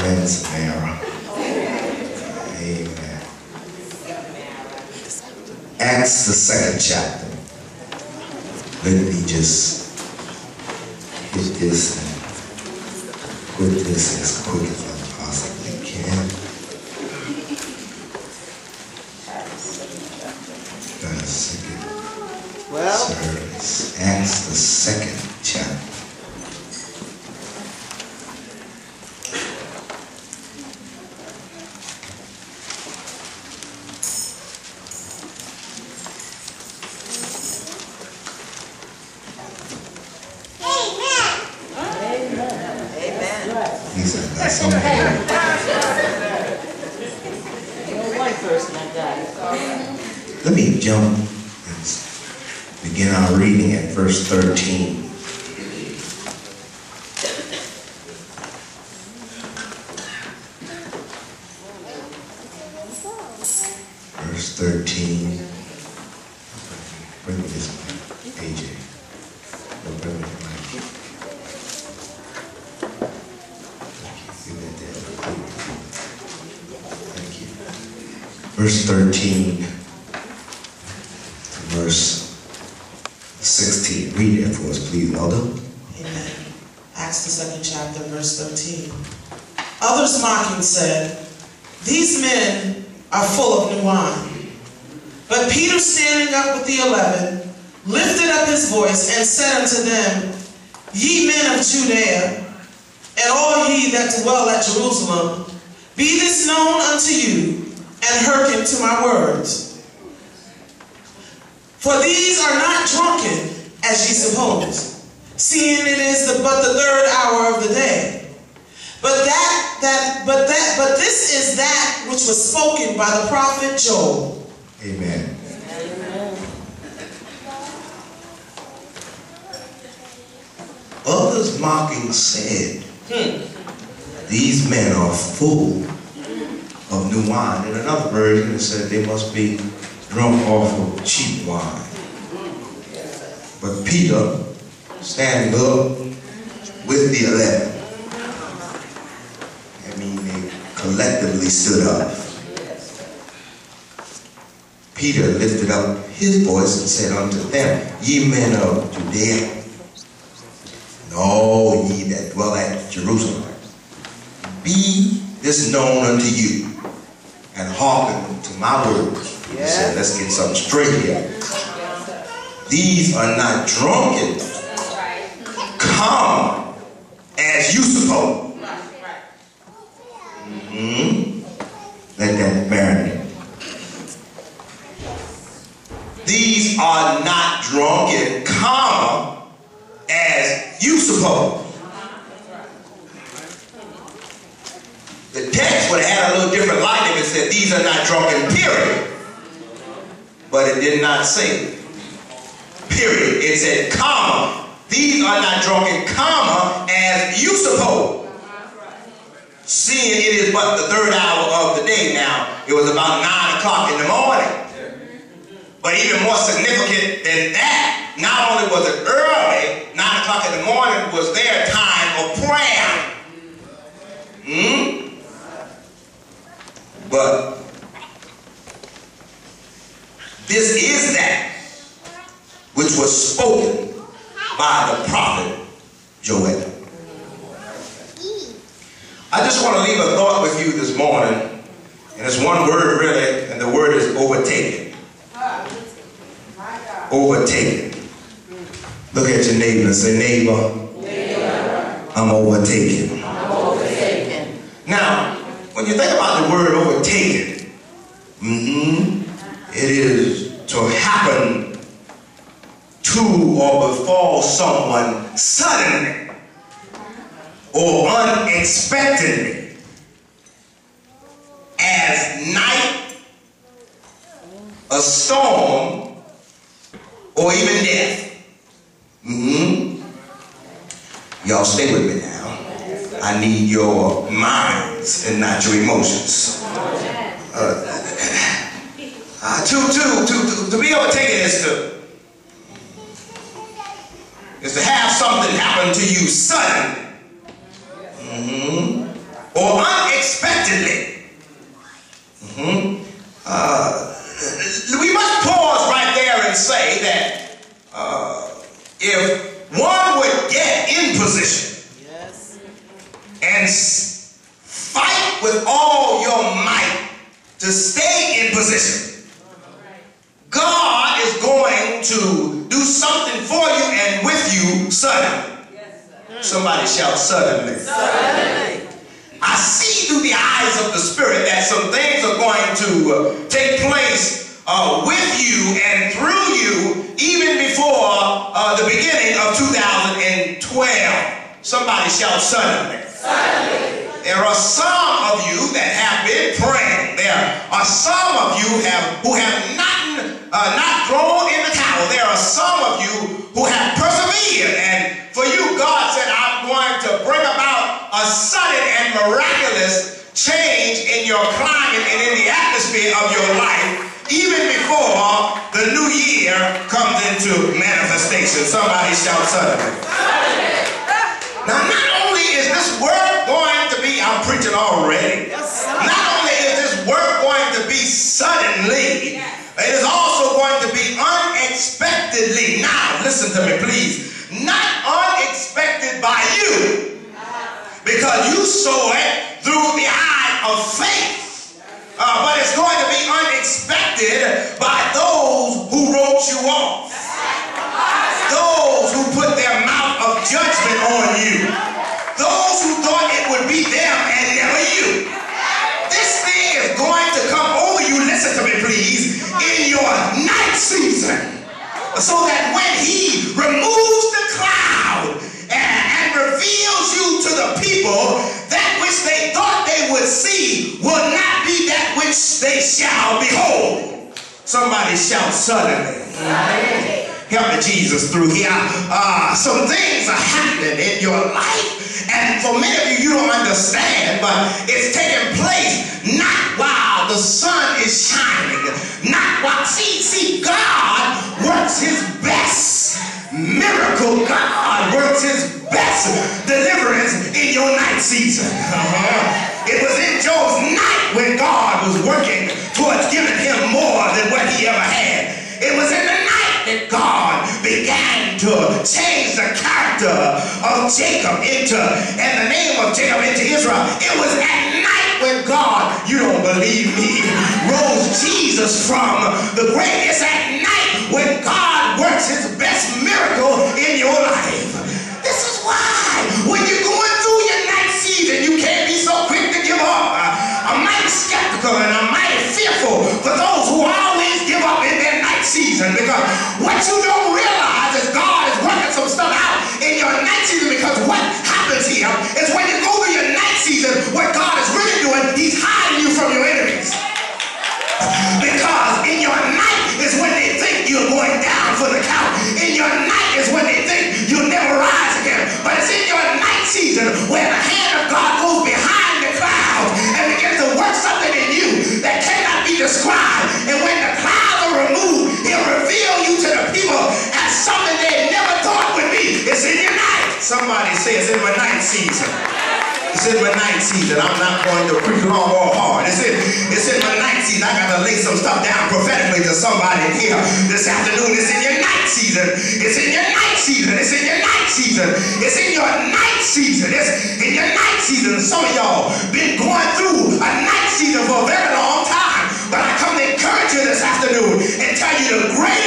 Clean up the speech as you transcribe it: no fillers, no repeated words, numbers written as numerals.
Amen, Samara. Amen. Acts the 2nd chapter. Let me just hit this and put this as quick as I possibly can. Got a second service. Acts the 2nd chapter. Let me jump and begin our reading at verse 13. Verse 13. Bring me this mic, AJ. Bring me the mic. Thank you. Verse 13 to verse 16. Read that for us, please, Elder. Amen. Acts the 2nd chapter, verse 13. Others mocking said, "These men are full of new wine." But Peter, standing up with the 11, lifted up his voice and said unto them, "Ye men of Judea, and all ye that dwell at Jerusalem, be this known unto you, and hearken to my words. For these are not drunken, as ye suppose, seeing it is but the 3rd hour of the day. But this is that which was spoken by the prophet Joel." Amen. Amen. Others mocking said, "These men are full of new wine." In another version it said they must be drunk off of cheap wine. But Peter, standing up with the 11, I mean they collectively stood up. Peter lifted up his voice and said unto them, "Ye men of Judea, and all ye that dwell at Jerusalem, be this known unto you, and hearken to my words." He said, let's get something straight here. These are not drunken, common, as you suppose. Let that marinate. These are not drunken, common, as you suppose. The text would have had a little different light if it said these are not drunken, period. But it did not say period. It said comma. These are not drunken, comma, as you suppose. Seeing it is but the 3rd hour of the day. Now, it was about 9 o'clock in the morning. But even more significant than that, not only was it early, 9 o'clock in the morning was their time of prayer. But this is that which was spoken by the prophet Joel. I just want to leave a thought with you this morning, and it's one word really, and the word is overtaken. Overtaken. Look at your neighbor and say, "Neighbor, I'm overtaken." I'm overtaken. Now, when you think about the word overtaken, it is to happen to or befall someone suddenly or unexpectedly, as night, a storm, or even death. Y'all stay with me now. I need your minds and not your emotions. To be overtaken is to have something happen to you suddenly, or We must pause right there and say that if one would get in position and fight with all your might to stay in position, God is going to do something for you and with you suddenly. Somebody shout suddenly. Suddenly. I see through the eyes of the Spirit that some things are going to take place with you and through you even before the beginning of 2012. Somebody shout suddenly. Suddenly. There are some of you that have been praying. There are some of you who have not thrown in the towel. There are some of you who have persevered, and for you, God said, I'm going to bring about a sudden and miraculous change in your climate and in the atmosphere of your life, even before the new year comes into manifestation. Somebody shout suddenly. Now, not only is this word going to be, I'm preaching already, not only is this word going to be suddenly, it is also going to be unexpectedly. Now, listen to me, please. Not unexpected by you, because you saw it through the eye of faith, but it's going to be unexpected by those who wrote you off, those who put their mouth of judgment on you, those who thought it would be them and never you. This thing is going to come over you, listen to me please, in your night season, so that when he removes the cloud and reveals you to the people, that which they thought they would see will not be that which they shall behold. Somebody shout suddenly. Help me, Jesus, through here. Some things are happening in your life, and for many of you, you don't understand, but it's taking place not while the sun is shining, not while, see, God works his best miracle. God works his best deliverance in your night season. It was in Job's night when God was working towards giving him more than what he ever had. It was in the night that God began to change the character of Jacob and the name of Jacob into Israel. It was at night when God, you don't believe me, rose Jesus from the grave. It's at night when God works his best miracle in your life. This is why when you're going through your night season, you can't be so quick to give up. I'm mighty skeptical and I'm mighty fearful for those who always give up in their night season, because what you don't realize is God is working some stuff out in your night season, because what happens here is when you go through your night season, what God is really doing, he's hiding you from your enemies. Because in your night is when they think you're going down for the count. In your night is when they think you'll never rise again. But it's in your night season where the hand of God goes behind the clouds and begins to work something in you that cannot be described. And when the clouds are removed, he'll reveal you to the people as something they never thought would be. It's in your night. Somebody say it's in my night season. It's in my night season. I'm not going to preach long or hard. It's in my night season. I got to lay some stuff down prophetically to somebody here this afternoon. It's in your night season. It's in your night season. It's in your night season. It's in your night season. It's in your night season. Some of y'all been going through a night season for a very long time. But I come to encourage you this afternoon and tell you the greatest